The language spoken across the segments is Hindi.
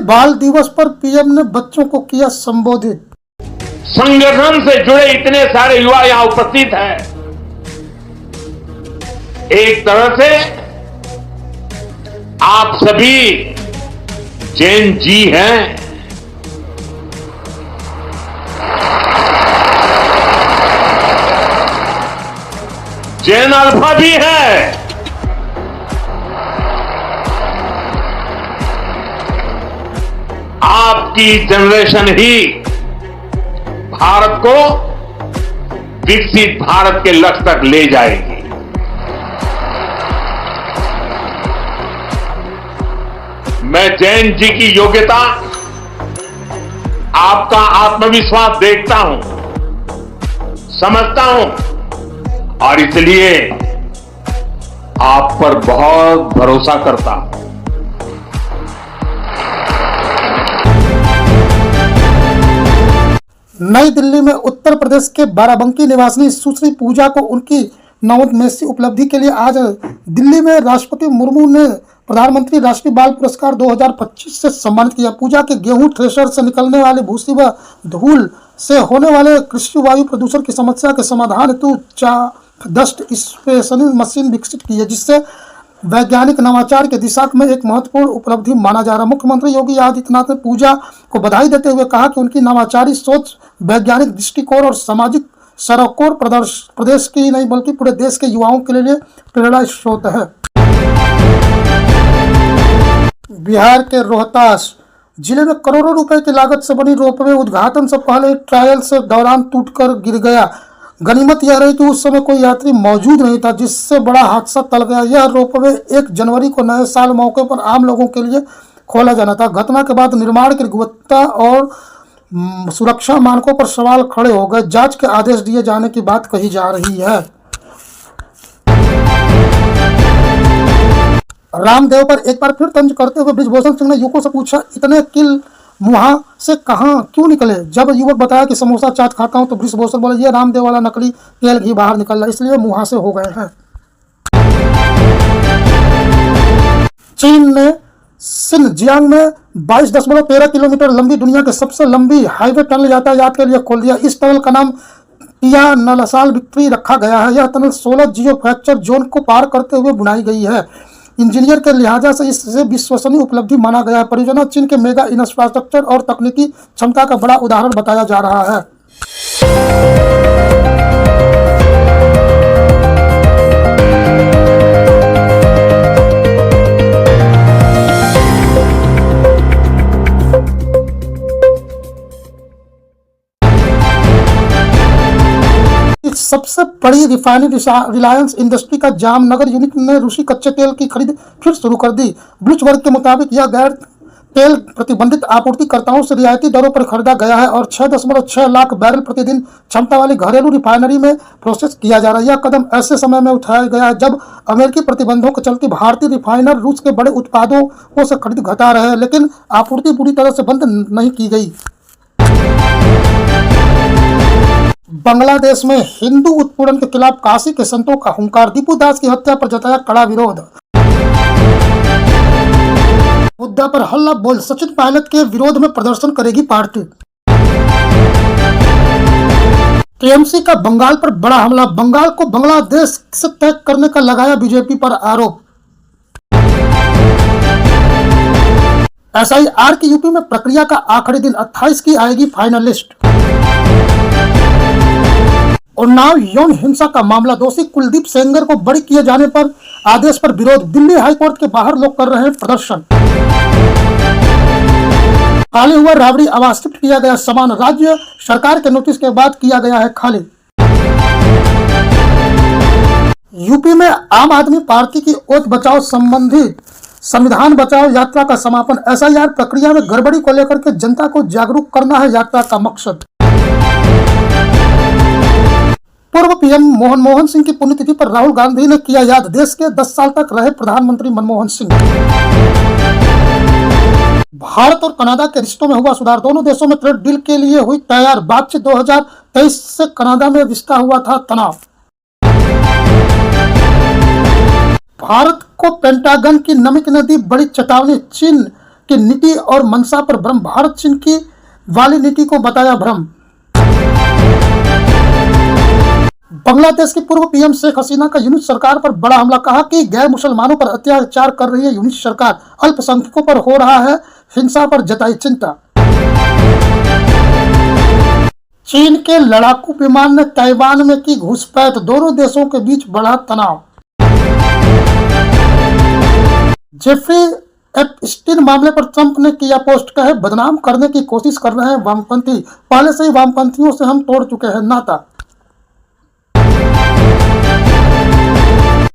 बाल दिवस पर पीएम ने बच्चों को किया संबोधित। संगठन से जुड़े इतने सारे युवा यहां उपस्थित हैं। एक तरह से आप सभी जैन जी हैं। जैन अल्फा भी है। आपकी जनरेशन ही भारत को विकसित भारत के लक्ष्य तक ले जाएगी। मैं जैन जी की योग्यता, आपका आत्मविश्वास देखता हूं, समझता हूं और इसलिए आप पर बहुत भरोसा करता हूं। नई दिल्ली में उत्तर प्रदेश के बाराबंकी निवासिनी सुश्री पूजा को उनकी नवोन्मेषी उपलब्धि के लिए आज दिल्ली में राष्ट्रपति मुर्मू ने प्रधानमंत्री राष्ट्रीय बाल पुरस्कार 2025 से सम्मानित किया। पूजा के गेहूं थ्रेशर से निकलने वाले भूसी व धूल से होने वाले कृषि वायु प्रदूषण की समस्या के समाधान हेतु डस्ट स्पेशनिंग मशीन विकसित की है, जिससे वैज्ञानिक नवाचार की दिशा में एक महत्वपूर्ण उपलब्धि माना जा रहा है। मुख्यमंत्री योगी आदित्यनाथ ने पूजा को बधाई देते हुए कहा कि उनकी नवाचारी सोच, वैज्ञानिक दृष्टिकोण और सामाजिक सरोकार प्रदेश की नहीं बल्कि पूरे देश के युवाओं के लिए प्रेरणा स्रोत है। बिहार के रोहतास जिले में करोड़ों रुपए की लागत से बनी रोपवे उद्घाटन से पहले ट्रायल से दौरान टूटकर गिर गया। गनीमत यह रही कि उस समय कोई यात्री मौजूद नहीं था, जिससे बड़ा हादसा टल गया। यह रोपवे 1 जनवरी को नए साल मौके पर आम लोगों के लिए खोला जाना था। घटना के बाद निर्माण की गुणवत्ता और सुरक्षा मानकों पर सवाल खड़े हो गए। जांच के आदेश दिए जाने की बात कही जा रही है। रामदेव पर एक बार फिर तंज करते हुए बृजभूषण सिंह ने युवकों से पूछा, इतने किल मुहा से कहां क्यों निकले? जब युवक बताया कि समोसा चाट खाता हूं तो बृजभूषण बोले, ये रामदेव वाला नकली तेल घी बाहर निकल रहा, इसलिए मुहा से हो गए हैं। चीन ने शिनजियांग में 22.13 किलोमीटर लंबी दुनिया की सबसे लंबी हाईवे टनल यातायात के लिए खोल दिया। इस टनल का नाम टियानलसाल विक्ट्री रखा गया है। यह टनल 16 जियो फ्रैक्चर जोन को पार करते हुए बनाई गई है। इंजीनियर के लिहाजा से इसे विश्वसनीय उपलब्धि माना गया है। परियोजना चीन के मेगा इंफ्रास्ट्रक्चर और तकनीकी क्षमता का बड़ा उदाहरण बताया जा रहा है। सबसे बड़ी रिफाइनरी रिलायंस इंडस्ट्री का जामनगर यूनिट ने रूसी कच्चे तेल की खरीद फिर शुरू कर दी। ब्लूमबर्ग के मुताबिक यह गैर तेल प्रतिबंधित आपूर्तिकर्ताओं से रियायती दरों पर खरीदा गया है और 6.6 लाख बैरल प्रतिदिन क्षमता वाली घरेलू रिफाइनरी में प्रोसेस किया जा रहा है। यह कदम ऐसे समय में उठाया गया है जब अमेरिकी प्रतिबंधों के चलते भारतीय रिफाइनर रूस के बड़े उत्पादों से खरीद घटा रहे हैं, लेकिन आपूर्ति पूरी तरह से बंद नहीं की गई। बांग्लादेश में हिंदू उत्पीड़न के खिलाफ काशी के संतों का हुंकार। दीपू दास की हत्या पर जताया कड़ा विरोध। मुद्दा पर हल्ला बोल, सचिन पायलट के विरोध में प्रदर्शन करेगी पार्टी। टीएमसी का बंगाल पर बड़ा हमला। बंगाल को बांग्लादेश से टैग करने का लगाया बीजेपी पर आरोप। एसआईआर की यूपी में प्रक्रिया का आखिरी दिन, 28 की आएगी फाइनल लिस्ट। उन्नाव यौन हिंसा का मामला, दोषी कुलदीप सेंगर को बरी किए जाने पर आदेश पर विरोध। दिल्ली हाईकोर्ट के बाहर लोग कर रहे हैं प्रदर्शन। खाली हुआ राबड़ी आवास शिफ्ट किया गया सामान, राज्य सरकार के नोटिस के बाद किया गया है खाली। यूपी में आम आदमी पार्टी की वोट बचाओ संबंधी संविधान बचाओ यात्रा का समापन। एसआईआर प्रक्रिया में गड़बड़ी को लेकर के जनता को जागरूक करना है यात्रा का मकसद। पूर्व पीएम मनमोहन सिंह की पुण्यतिथि पर राहुल गांधी ने किया याद, देश के 10 साल तक रहे प्रधानमंत्री मनमोहन सिंह। भारत और कनाडा के रिश्तों में हुआ सुधार, दोनों देशों में ट्रेड डील के लिए हुई तैयार बातचीत। 2023 से कनाडा में रिश्ता हुआ था तनाव। भारत को पेंटागन की नमक नदी बड़ी चेतावनी, चीन की नीति और मंशा पर भ्रम, भारत चीन की वाली नीति को बताया भ्रम। बांग्लादेश की पूर्व पीएम शेख हसीना का यूनिस सरकार पर बड़ा हमला, कहा कि गैर मुसलमानों पर अत्याचार कर रही है यूनिस सरकार, अल्पसंख्यकों पर हो रहा है हिंसा पर जताई चिंता। चीन के लड़ाकू विमान ने ताइवान में की घुसपैठ, दोनों देशों के बीच बढ़ा तनाव। जेफरी एपस्टीन मामले पर ट्रंप ने किया पोस्ट, कहे बदनाम करने की कोशिश कर रहे हैं वामपंथी, पहले से ही वामपंथियों से हम तोड़ चुके हैं नाता।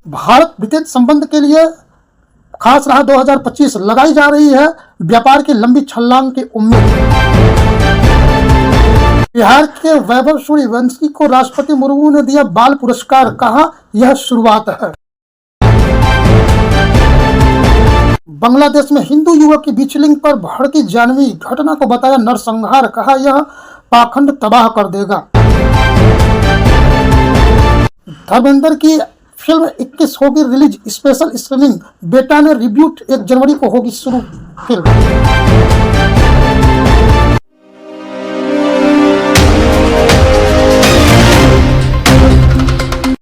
भारत ब्रिटेन संबंध के लिए खास रहा 2025, लगाई जा रही है व्यापार की लंबी छलांग की उम्मीद। बिहार के वैभव सूर्यवंशी को राष्ट्रपति मुर्मू ने दिया बाल पुरस्कार, कहा यह शुरुआत है। बांग्लादेश में हिंदू युवक की बीचलिंग पर भड़की जानवी, घटना को बताया नरसंहार, कहा यह पाखंड तबाह कर देगा। धर्मेंद्र की फिल्म 21 होगी रिलीज, स्पेशल स्क्रीनिंग, बेटा ने रिब्यूट, 1 जनवरी को होगी शुरू फिल्म।